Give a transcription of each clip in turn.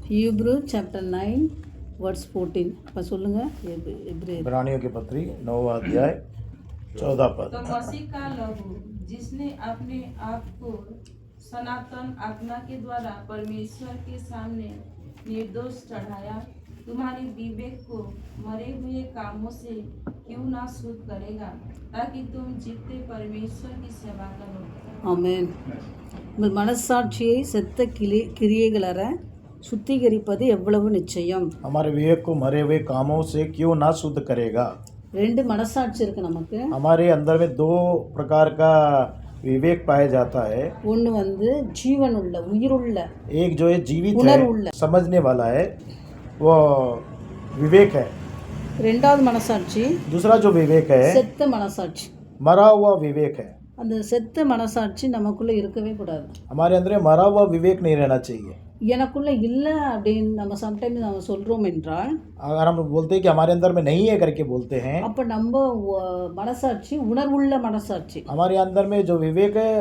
Hebrew chapter 9 verse 14 அப்போ சொல்லுங்க इब्रानियों की पत्री 9वां अध्याय 14 पद। तो मसीह का लहू जिसने अपने आप को सनातन आत्मा के द्वारा परमेश्वर के सामने निर्दोष चढ़ाया, तुम्हारे विवेक को मरे हुए कामों से क्यों ना शुद्ध करेगा, ताकि तुम जीते परमेश्वर की सेवा करो। ஆமென். உங்கள் மனசாட்சியை செத்த கிரியைகளற சுத்திகரிப்பது எவ்வளவு நிச்சயம். हमारे विवेक को मरे हुए कामों से क्यों ना शुद्ध करेगा। ரெண்டு மனசாட்சி இருக்கு நமக்கு. हमारे अंदर में दो प्रकार का विवेक पाया जाता है। ஒன்று வந்து ஜீவன் உள்ள உயிருள்ள, एक जो है जीवित उनर्वुल्ल, है, समझने वाला है, वो विवेक है। ரெண்டாவது மனசாட்சி दूसरा जो विवेक है செத்த மனசாட்சி. मरा हुआ विवेक है। அந்த செத்த மனசாட்சி நமக்குள்ள இருக்கவே கூடாது. हमारे अंदर मरा हुआ विवेक नहीं रहना चाहिए। எனக்குள்ள இல்லை அப்படின்னு நம்ம சம்டைம்ஸ் நம்ம சொல்கிறோம் என்றால், अगर हम बोलते हैं कि हमारे अंदर में नहीं है करके बोलते हैं, அப்போ நம்ம மனசாட்சி உணர்வுள்ள மனசாட்சி. हमारे अंदर में जो विवेक है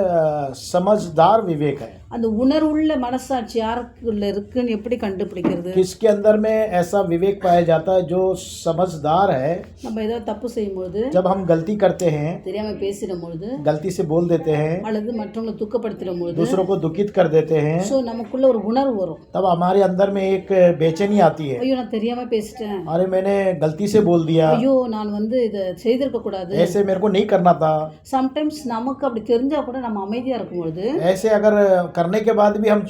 समझदार विवेक है। அந்த உணர்வுள்ள மனசாட்சி யாருக்குள்ள இருக்குன்னு எப்படி கண்டுபிடிக்கிறது? किसके अंदर में ऐसा विवेक पाया जाता है जो समझदार है। நம்ம ஏதாவது தப்பு செய்யும்போது, जब हम गलती करते हैं, தெரியாம பேசிடும் பொழுது, गलती से बोल देते हैं, அல்லது மற்றவங்களை துக்கப்படுத்திடும் பொழுது, दूसरों को दुखित कर देते हैं, ஸோ நமக்குள்ள ஒரு உணர்வு வரும். तब हमारे अंदर में एक बेचैनी आती है। ஐயோ நான் தெரியாம பேசிட்டேன், अरे मैंने गलती से बोल दिया, ஐயோ நான் வந்து இதை செய்திருக்க கூடாது. ऐसे मेरे को नहीं करना था। சம்டைம்ஸ் நமக்கு அப்படி தெரிஞ்சா கூட நம்ம அமைதியா இருக்கும் பொழுது, ऐसे अगर करने के बाद भी हम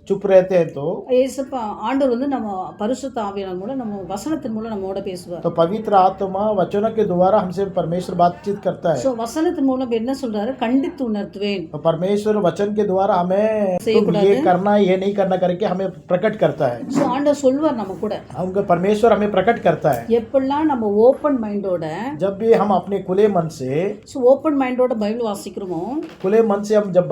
चुप रहते हैं तो ஏசப்பா ஆண்டவர் வந்து நம்ம பரிசுத்த ஆவியானவர் மூலம் நம்ம வசனத்தின் மூலம் நம்மோட பேசுவார். तो पवित्र आत्मा वचनों के द्वारा हमसे परमेश्वर बातचीत करता है। ஸோ வசனத்தின் மூலம் என்ன சொல்றாரு? கண்டித்து உணர்த்துவேன். तो परमेश्वर वचन के द्वारा हमें तुम ये करना ये नहीं करना करके हमें प्रकट करता है। ஸோ ஆண்டவர் சொல்வார் நம்ம கூட. हमको परमेश्वर हमें प्रकट करता है। எப்பெல்லாம் நம்ம ஓப்பன் மைண்டோட, जब भी हम अपने खुले मन से, ஸோ ஓப்பன் மைண்டோட பைபிள் வாசிக்கிறோமோ, खुले मन से हम जब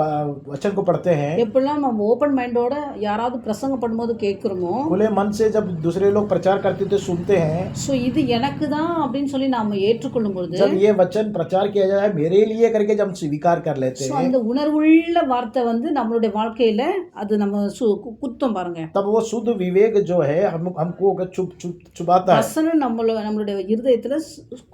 वचन को पढ़ते हैं, எப்பெல்லாம் நம்ம ஓப்பன் மைண்டோட யாராவது பிரசங்கம் பண்ணும்போது கேட்குறோமோ, खुले मन से जब दूसरे लोग प्रचार करते थे सुनते हैं, ஸோ இது எனக்கு தான் அப்படின்னு சொல்லி நாம ஏற்றுக்கொள்ளும் பொழுது, जब ये वचन प्रचार किया जाए मेरे लिए करके जब हम स्वीकार कर लेते ஸோ हैं, அந்த உணர்வுள்ள வார்த்தை வந்து நம்மளுடைய வாழ்க்கையில அது நம்ம குத்தம் பாருங்க. तब वो शुद्ध विवेक जो है हमको चुभाता है। வசனம் நம்மளுடைய இருதயத்துல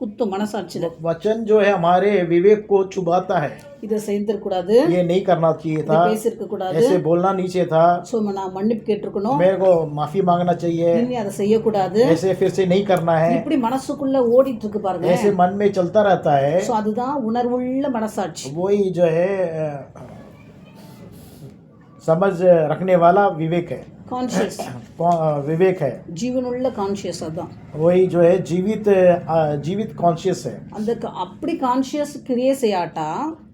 குத்தும், மனசாட்சியில. वचन जो है हमारे विवेक को चुभाता है। இதை செய்திருக்கூடாது, ये नहीं करना चाहिए था, பேசியிருக்க கூடாது, ऐसे बोलना नीचे था, ஸோ நான் மன்னிப்பு கேட்டிருக்கணும், मेरे को माफी मांगना चाहिए, இனி அதை செய்யக்கூடாது, ऐसे फिर से नहीं करना है, இப்படி மனசுக்குள்ள ஓடிட்டு இருக்கு பாருங்க. ऐसे मन में चलता रहता है। ஸோ அதுதான் உணர்வுள்ள மனசாட்சி. वही जो है समझ रखने वाला विवेक है, கான்ஷியஸ் विवेक है। ஜீவனுள்ள கான்ஷியஸ். அதான் वही जो है जीवित कॉन्शियस है। அந்த அப்படி கான்ஷியஸ் கிரியே செய்யாட்டா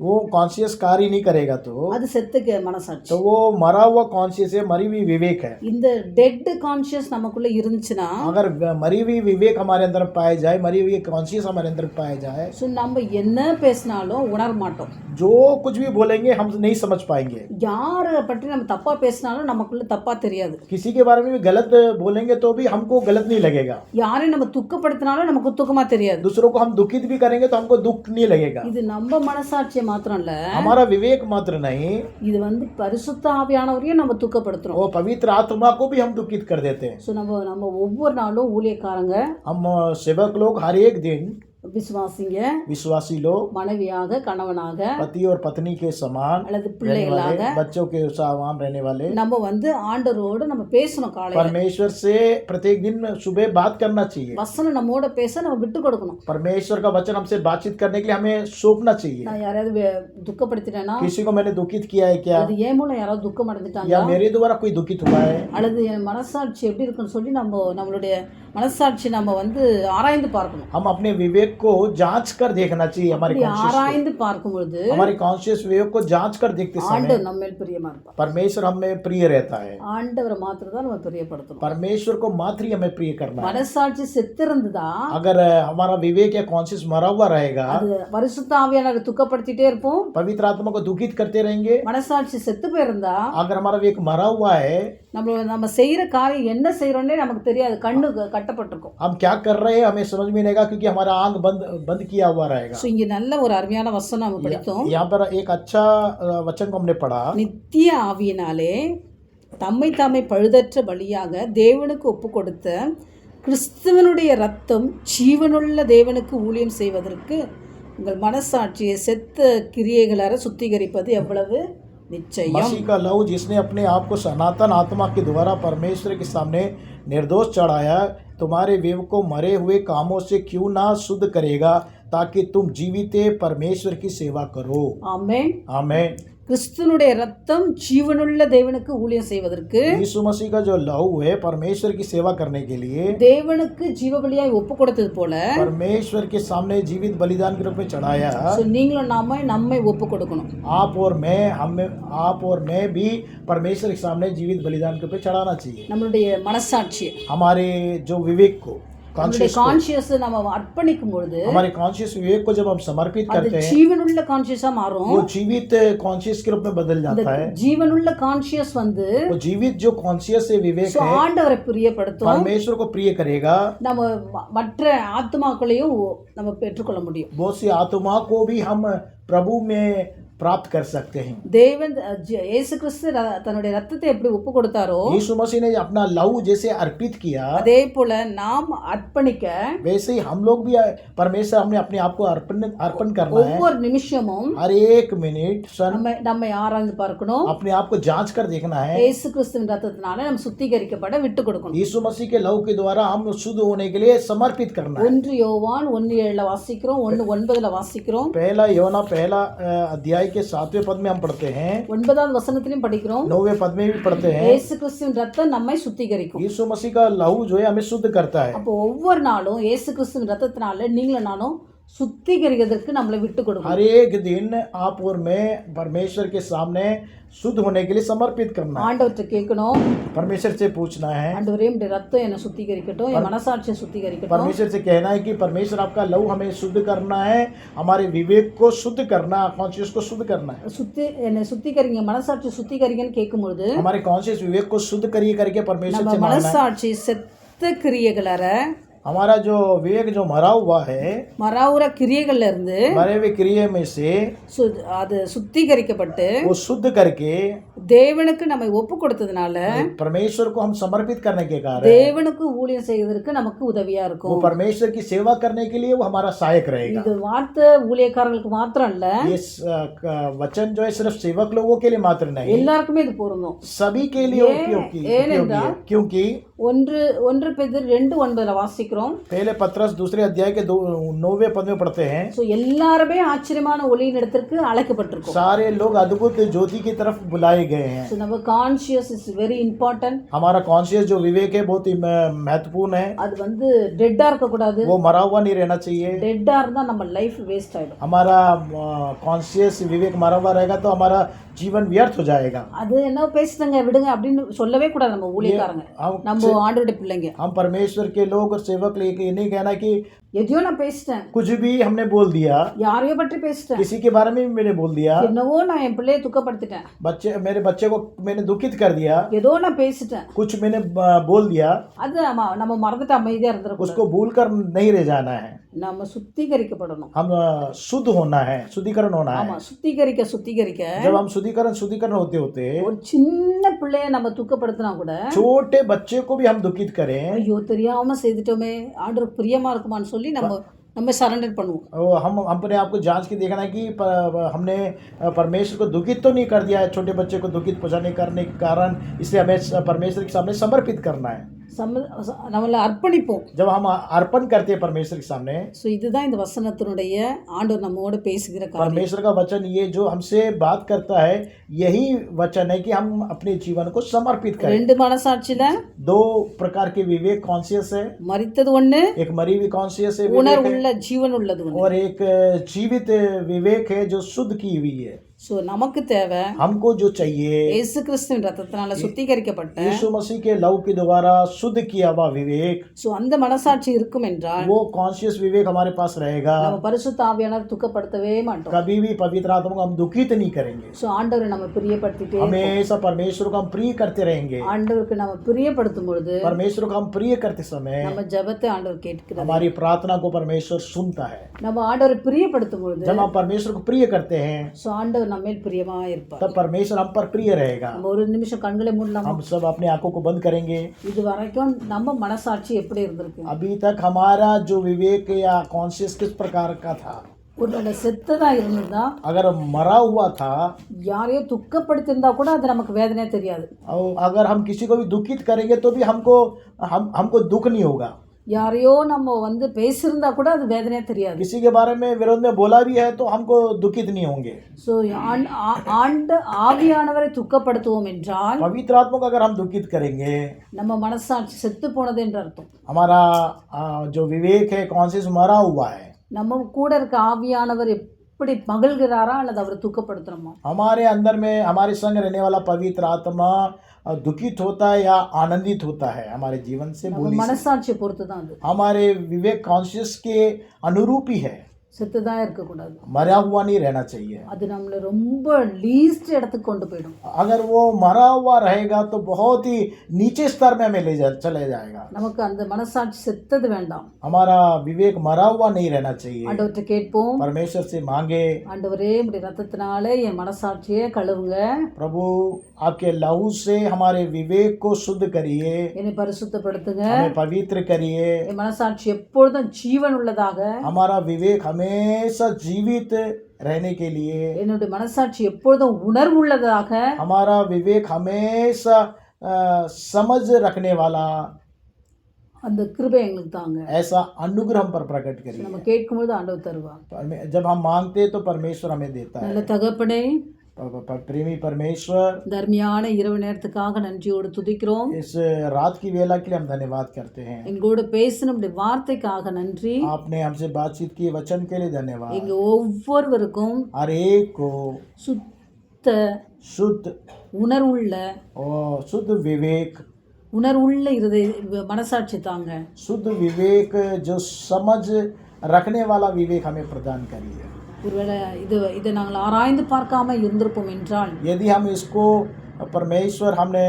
वो कॉन्शियस कार्य नहीं करेगा तो அது செத்த மனசாட்சி. वो मरा हुआ कॉन्शियस है, मरी हुई विवेक है। இந்த டெட் கான்ஷியஸ் நமக்குள்ள இருந்துச்சுன்னா, अगर मरी हुई विवेक हमारे अंदर पाया जाए, मरी हुई कॉन्शियस हमारे अंदर पाया जाए, ஸோ நம்ம என்ன பேசினாலும் உணர மாட்டோம். जो कुछ भी बोलेंगे हम नहीं समझ पाएंगे। யாரை பற்றி நம்ம தப்பா பேசினாலும் நமக்குள்ள தப்பா தெரியாது. किसी के बारे में भी गलत बोलेंगे तो भी हमको गलत नहीं लगेगा। யாரை நம்ம துக்கப்படுத்தினாலும் நமக்கு துக்கமா தெரியாது. दूसरों को हम दुखित भी करेंगे तो हमको दुख नहीं लगेगा। இது நம்ம மனசாட்சியை மாத்திரம் இல்ல, हमारा विवेक मात्र नहीं, இது வந்து பரிசுத்த ஆவியானவரையும் நம்ம துக்கப்படுத்துறோம். वो पवित्र आत्मा को भी हम दुखित कर देते हैं। ஸோ நம்ம ஒவ்வொரு நாளும் ஊழியக்காரங்க, हम सेवक लोग हर एक दिन, விசுவாசிங்க, विश्वासी लोग மனைவியாக, கணவனாக, पति और पत्नी के समान அல்லது रहने பிள்ளைகளாக, वाले, बच्चों के समान रहने वाले, நம்ம வந்து ஆண்டவரோடு நம்ம பேசணும். காலையில परमेश्वर से प्रत्येक दिन सुबह बात करना चाहिए। வசனம் நம்மோட பேச நம்ம விட்டு கொடுக்கணும். परमेश्वर का वचन हमसे बातचीत करने के लिए हमें सौंपना चाहिए। நான் யாராவது துக்கப்படுத்திட்டேன்னா, किसी को मैंने दुखित किया है क्या, அது ஏன் மூலம் யாராவது துக்கம் அடைஞ்சிட்டாங்க, या मेरे द्वारा कोई दुखित हुआ है, அல்லது என் மனசாட்சி எப்படி இருக்குன்னு சொல்லி நம்மளுடைய மனசாட்சி நம்ம வந்து ஆராய்ந்து பார்க்கணும். हम अपने विवेक को जांच कर देखना चाहिए। हमारे ஆராய்ந்து பார்க்கும் பொழுது हमारे कॉन्शियस विवेक को जांच कर देखते समय ஆண்டவர் நம்ம மேல் பிரியமா இருப்பார். परमेश्वर हमें प्रिय रहता है। ஆண்டவரை மாத்திரம் தான் நம்ம பிரியப்படுத்தணும். परमेश्वर को मात्र ही हमें प्रिय करना है। மனசாட்சி செத்திருந்ததா अगर हमारा विवेक या कॉन्शियस मरा हुआ रहेगा, அது பரிசுத்த ஆவியானவரை துக்கப்படுத்திட்டே இருப்போம். पवित्र आत्मा को दुखित करते रहेंगे। மனசாட்சி செத்து போயிருந்தா अगर हमारा विवेक मरा हुआ है, நம்ம செய்யற காரியம் என்ன செய்யறோன்னே நமக்கு தெரியாது. கண்ணு கட்டப்பட்டிருக்கும். हम क्या कर रहे हैं हमें समझ में नहीं आएगा, क्योंकि हमारा आंख बंद किया हुआ रहेगा। ஸோ இங்க நல்ல ஒரு அருமையான வசனம் நம்ம படித்தோம். यहाँ पर एक अच्छा वचन को हमने पढ़ा, நித்திய ஆவியினாலே தம்மை தாமே பழுதற்ற பலியாக தேவனுக்கு ஒப்பு கொடுத்த கிறிஸ்துவனுடைய ரத்தம் ஜீவனுள்ள தேவனுக்கு ஊழியம் செய்வதற்கு உங்கள் மனசாட்சியை செத்த கிரியைகளற சுத்திகரிப்பது எவ்வளவு நிச்சயம். मसीह का लहू जिसने अपने आप को सनातन आत्मा के द्वारा परमेश्वर के सामने निर्दोष चढ़ाया, तुम्हारे वेव को मरे हुए कामों से क्यों ना शुद्ध करेगा, ताकि तुम जीवित परमेश्वर की सेवा करो. ஆமென். आमेन. கிறிஸ்துவனுடைய ரத்தம் ஜீவனுள்ள தேவனுக்கு ஊழியம் செய்வதற்கு, यीशु मसीह का जो लहू है परमेश्वर की सेवा करने के लिए, தேவனுக்கு ஜீவ பலியாய் ஒப்பு கொடுத்தது போல परमेश्वर के सामने जीवित बलिदान के रूप में चढ़ाया. நீங்களும் நம்மை ஒப்பு கொடுக்கணும். आप और मैं भी परमेश्वर के सामने जीवित बलिदान के रूप में चढ़ाना चाहिए. நம்மளுடைய மனசாட்சி, हमारे जो विवेक को, கான்ஷியஸ் நம்ம அர்ப்பணிக்கும் பொழுது, हमारे कॉन्शियस विवेक को जब हम समर्पित करते हैं, ஜீவனுள்ள கான்ஷியஸா மாறும். वो जीवित कॉन्शियस के रूप में बदल जाता है. ஜீவனுள்ள கான்ஷியஸ் வந்து वो जीवित जो कॉन्शियस से विवेक है ஆண்டவரை பிரியப்படுத்தும், परमेश्वर को प्रिय करेगा. நம்ம மற்ற ஆத்மாக்களையும் நம்ம பெற்றுக்கொள்ள முடியும். बहुत सी आत्मा को भी हम प्रभु में प्राप्त कर सकते हैं. தேவன் இயேசு கிறிஸ்து தன்னுடைய ரத்தத்தை எப்படி ஒப்பு கொடுத்தாரோ, यीशु मसीह ने अपना लहू जैसे अर्पित किया, அதே போல நாம் அர்ப்பணிக்க, वैसे ही हम लोग भी परमेश्वर हमने अपने आप को अर्पण करना है. ஒவ்வொரு நிமிஷமும் हर एक मिनट நம்மை ஆராய்ந்து பார்க்கணும். अपने आप को जांच कर देखना है. இயேசு கிறிஸ்துவின் ரத்தத்தினால நம்ம சுத்திகரிக்கப்பட விட்டு கொடுக்கணும். यीशु मसीह के लहू के द्वारा हम शुद्ध होने के लिए समर्पित करना है. 1 யோவான் 1:7 வாசிக்கிறோம், 1:9 வாசிக்கிறோம். पहला योना पहला अध्याय के 7वें पद में हम पढ़ते हैं, 9வது வசனத்திலும் படிக்கிறோம். 9वें पद में भी पढ़ते हैं, இயேசு கிறிஸ்துவின் ரத்தம் நம்மை சுத்திகரிக்கும். यीशु मसीह का लहू जो है हमें शुद्ध करता है. அப்போ ஒவ்வொரு நாளும் இயேசு கிறிஸ்துவின் ரத்தத்தினால நீங்களும் நானும் சுத்திகரிக்கிறதுக்கு நம்மளை விட்டு கொடுக்கணும். हर एक दिन आप और मैं परमेश्वर के सामने शुद्ध होने के लिए समर्पित करना है. ஆண்டவர்கிட்ட கேட்கணும், परमेश्वर से पूछना है, ஆண்டவரே உம்முடைய ரத்தம் என்னை சுத்திகரிக்கட்டும், என் மனசாட்சியை சுத்திகரிக்கட்டும். परमेश्वर से कहना है कि परमेश्वर आपका लहू हमें शुद्ध करना है, हमारे विवेक को शुद्ध करना, कॉन्शियस को शुद्ध करना है. என்னை சுத்திகரிங்க, மனசாட்சி சுத்திகரிங்கன்னு கேட்கும்பொழுது, हमारे कॉन्शियस विवेक को शुद्ध करिए करके परमेश्वर நம்ம से मांगना है. மனசாட்சி செத்த கிரியைகளற हमारा जो विवेक जो मरा हुआ है, மறாவுற கிரியைகள்ல இருந்து मरे हुए क्रिया में से அது சுத்திகரிக்கப்பட்டு वो शुद्ध करके தேவனுக்கு நம்மை ஒப்பு கொடுத்ததுனால परमेश्वर को हम समर्पित करने के कारण தேவனுக்கு ஊழியம் செய்வதற்கு நமக்கு உதவியா वो இருக்கும். परमेश्वर की सेवा करने के लिए वो हमारा सहायक रहेगा. இது வார்த்தை ஊழியக்காரங்களுக்கு மாத்திரம் இல்ல, ये वचन जो है सिर्फ सेवक लोगों के लिए मात्र नहीं, எல்லாருக்குமே இது பொருந்தும். सभी के लिए उपयोगी है. क्योंकि 1 பேதுரு 2:9 வாசிக்கிறோம். पहले पत्रस दूसरे अध्याय के 9वें पद में पढ़ते हैं, சோ எல்லாருமே ஆச்சரியமான ஒளியின் இடத்திற்கு அழைக்கப்பட்டிருக்கோம். सारे लोग अद्भुत ज्योति की तरफ बुलाए गए हैं. சோ நம்ம கான்ஷியஸ் இஸ் வெரி இம்பார்ட்டன்ட். हमारा कॉन्शियस जो विवेक है बहुत ही महत्वपूर्ण है. அது வந்து டெட்டா இருக்க கூடாது. वो मरा हुआ नहीं रहना चाहिए. டெட்டா இருந்தா நம்ம லைஃப் வேஸ்ட் ஆயிடும். हमारा कॉन्शियस विवेक मरा हुआ रहेगा तो हमारा जीवन व्यर्थ हो जाएगा. அது என்ன பேசுறங்க விடுங்க அப்படின்னு சொல்லவே கூடாது. நம்ம ஊழியக்காரங்க, நம்ம ஆண்டவருடைய பிள்ளைங்க, हम परमेश्वर के लोग और सेवक लेके नहीं कहना कि எதையோ நான் பேசிட்டேன், कुछ भी हमने बोल दिया, யாரையோ பற்றி பேசிட்டேன், किसी के बारे में भी मैंने बोल दिया, என்னவோ நான் என் பிள்ளையை துக்கப்படுத்திட்டேன், मेरे बच्चे को मैंने दुखित कर दिया, ஏதோ நான் பேசிட்டேன், कुछ मैंने बोल दिया, அது நம்ம மறந்துட்டு அமைதியா இருந்திருக்கோம். उसको भूल कर नहीं रह जाना है. நம்ம சுத்திகரிக்கப்படணும். हम शुद्ध होना है, शुद्धिकरण होना है. ஆமா, சுத்திகரிக்க जब हम शुद्धिकरण होते होते ஒரு சின்ன பிள்ளைய நம்ம துக்கப்படுத்தினா கூட, छोटे बच्चे को भी हम दुखित करें, ஐயோ தெரியாம செய்துட்டோமே, ஆண்டவருக்கு பிரியமா இருக்குமான்னு சொல்லி நம்ம சரண்டர் பண்ணுவோம். हम अपने आप को जांच के देखना है कि हमने परमेश्वर को दुखित तो नहीं कर दिया है, छोटे बच्चे को दुखित पहुंचाने करने के कारण, इसलिए हमें परमेश्वर के सामने समर्पित करना है. நம்மள அர்ப்பணிப்போம். जब हम अर्पण करते हैं परमेश्वर के सामने, सो இதுதான் இந்த வசனத்தினுடைய ஆண்டவர் நம்மோடு பேசுகிற காரியம். परमेश्वर का वचन ये जो हमसे बात करता है, यही वचन है कि हम अपने जीवन को समर्पित करें. ரெண்டு மனசாட்சியில 2 प्रकार के विवेक कॉन्शियस है. மரித்தது ஒண்ணு, एक मरी हुई कॉन्शियस है உணர்வுள்ள ஜீவன் உள்ளது ஒண்ணு, और एक जीवित विवेक है जो शुद्ध की हुई है. सो நமக்கு தேவை, हमको जो चाहिए, இயேசு கிறிஸ்துவின் ரத்தத்தினால சுத்திகரிக்கப்பட்ட यीशु मसीह के लहू के द्वारा शुद्ध किया हुआ विवेक. सो அந்த மனசாட்சி இருக்கும் என்றால் वो कॉन्शियस विवेक हमारे पास रहेगा. நம்ம பரிசுத்த ஆவியானவர் துக்கப்படுத்தவே மாட்டோம். कभी भी पवित्र आत्मा को हम दुखित नहीं करेंगे. सो ஆண்டவரை நம்ம பிரியப்படுத்திட்டே, हमेशा परमेश्वर को हम प्रिय करते रहेंगे. ஆண்டவருக்கு நம்ம பிரியப்படுத்தும் பொழுது, परमेश्वर को हम प्रिय करते समय நம்ம ஜெபத்தை ஆண்டவர் கேட்கிறார். हमारी प्रार्थना को परमेश्वर सुनता है. நம்ம ஆண்டவரை பிரியப்படுத்தும் பொழுது, जब हम परमेश्वर को प्रिय करते हैं, सो ஆண்டவர் நம்மேல் பிரியமாக இருப்பார். तब परमेश्वर हम पर प्रिय रहेगा. நம்ம ஒரு நிமிஷம் கண்களை மூடலாமா? हम सब अपनी आंखों को बंद करेंगे. இது வரைக்கும் நம்ம மனசாட்சி எப்படி இருந்திருக்கு? अभी तक हमारा जो विवेक या कॉन्शियस किस प्रकार का था? ஒருவேளை செத்ததா இருந்ததா, अगर मरा हुआ था யாரையோ துக்கப்படுத்திருந்தா கூட அது நமக்கு வேதனையே தெரியாது. और अगर हम किसी को भी दुखित करेंगे तो भी हमको दुख नहीं होगा. யாரையோ நம்ம வந்து பேசியிருந்தா கூட அது வேதனையே தெரியாது. किसी के बारे में विरोध में बोला भी है तो हमको दुखित नहीं होंगे. ஸோ ஆண்டு ஆவியானவரை துக்கப்படுத்துவோம் என்றால் पवित्र आत्मा को अगर हम दुखित करेंगे, நம்ம மனசாட்சி செத்து போனது என்று அர்த்தம். हमारा जो विवेक है कॉन्शियस मरा हुआ है. நம்ம கூட இருக்க ஆவியானவர் எப்படி மகிழ்கிறாரா அல்லது அவர் துக்கப்படுத்துறோமா? हमारे अंदर में हमारे संग रहने वाला पवित्र आत्मा दुखित होता है या आनंदित होता है हमारे जीवन से, நம்ம बोली से. மனசாட்சியை பொறுத்து தான் அது. हमारे विवेक कॉन्शियस के अनुरूप ही है. செத்துதான் இருக்கக்கூடாது. मरा हुआ नहीं रहना चाहिए. அது நம்மளை ரொம்ப லீஸ்ட் இடத்துக்கு கொண்டு போயிடும். अगर वो मरा हुआ रहेगा तो बहुत ही नीचे स्तर में हमें चले जाएगा. நமக்கு அந்த மனசாட்சி செத்தது வேண்டாம். हमारा विवेक मरा हुआ नहीं रहना चाहिए. ஆண்டவர்கிட்ட கேட்போம், परमेश्वर से मांगे, ஆண்டவரே உம்முடைய ரத்தத்தினால என் மனசாட்சியை கழுவுங்க, प्रभु आपके लहू से हमारे विवेक को शुद्ध करिए, என்னை பரிசுத்தப்படுத்துங்க, हमें पवित्र करिए. என் மனசாட்சி எப்பொழுதும் ஜீவன் உள்ளதாக, हमारा विवेक हमेशा जीवित रहने के लिए, என்னுடைய மனசாட்சி எப்பொழுதும் உணர்வுள்ளதாக, हमारा विवेक हमेशा समझ रखने वाला, அந்த கிருபை எங்களுக்கு தாங்க. ऐसा अनुग्रह हम पर प्रकट करिए. நம்ம கேட்கும்போது ஆண்டவர் தருவார். जब हम मांगते हैं तो परमेश्वर हमें देता है. நல்ல தகப்பனே, प्रेमी परमेश्वर, தர்மியான இரவு நேரத்துக்காக நன்றியோடு துதிக்கிறோம். इस रात की वेला के लिए हम धन्यवाद करते हैं. எங்களோட பேசின நம்முடைய வார்த்தைக்காக நன்றி. आपने हमसे बातचीत की, वचन के लिए धन्यवाद. எங்க ஒவ்வொருவருக்கும் हर एक को சுத்த शुद्ध உணர்வுள்ள और शुद्ध विवेक, உணர்வுள்ள இருதய மனசாட்சி தாங்க. शुद्ध विवेक जो समझ रखने वाला विवेक हमें प्रदान करिए. ஒருவேளை இதை நாங்கள் ஆராய்ந்து பார்க்காம இருந்திருப்போம் என்றால், यदि हम इसको परमेश्वर हमने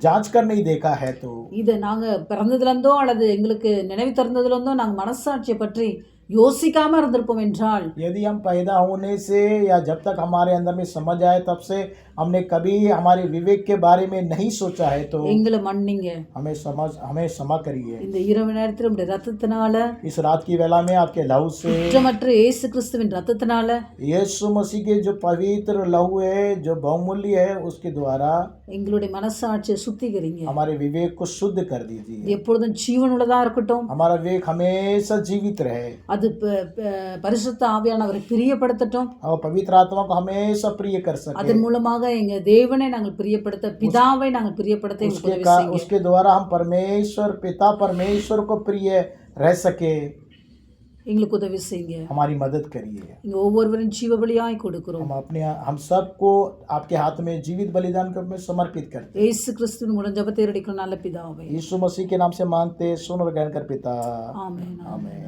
जांच कर नहीं देखा है तो, இதை நாங்கள் பிறந்ததுலேருந்தோ அல்லது எங்களுக்கு நினைவு திறந்ததுலேருந்தோ நாங்கள் மனசாட்சியை பற்றி யோசிக்காம இருந்திருப்போம் என்றால், यदि हम पैदा होने से या जब तक हमारे अंदर में समझ आए तब से हमने कभी हमारे विवेक के बारे में नहीं सोचा है तो எங்களை மன்னிங்க. हमें क्षमा करिए. இந்த இரவு நேரத்தில் உடைய ரத்தத்தினால, इस रात की वेला में आपके लहू से, குற்றமற்ற இயேசு கிறிஸ்துவின் ரத்தத்தினால यीशु मसीह के जो पवित्र लहू है, जो बहुमूल्य है, उसके द्वारा எங்களுடைய மனசாட்சியை சுத்திகரிங்க. हमारे विवेक को शुद्ध कर இது दीजिए. எப்பொழுதும் ஜீவன் உள்ளதா இருக்கட்டும். हमारा विवेक हमेशा जीवित रहे அது பரிசுத்த ஆவியானவரை பிரியப்படுத்தட்டும். और पवित्र आत्मा को हमेशा प्रिय कर सके. அதன் மூலமாக எங்க தேவனை நாங்கள் பிரியப்படுத்த, பிதாவை நாங்கள் பிரியப்படுத்த எங்களுக்கு உதவி செய்யுங்க. उसके द्वारा हम परमेश्वर पिता परमेश्वर को प्रिय रह सके. எங்களுக்கு உதவி செய்யுங்க. हमारी मदद करिए. இங்க ஒவ்வொருவரும் ஜீவ பலியாய் கொடுக்கிறோம். हम सबको आपके हाथ में जीवित बलिदान में समर्पित करते हैं. இயேசு கிறிஸ்துவின் மூலம் ஜெபத்தை எடுக்கும் நல்ல பிதாவே. यीशु मसीह के नाम से मांगते, सुन और ग्रहण कर पिता. ஆமென். आमीन.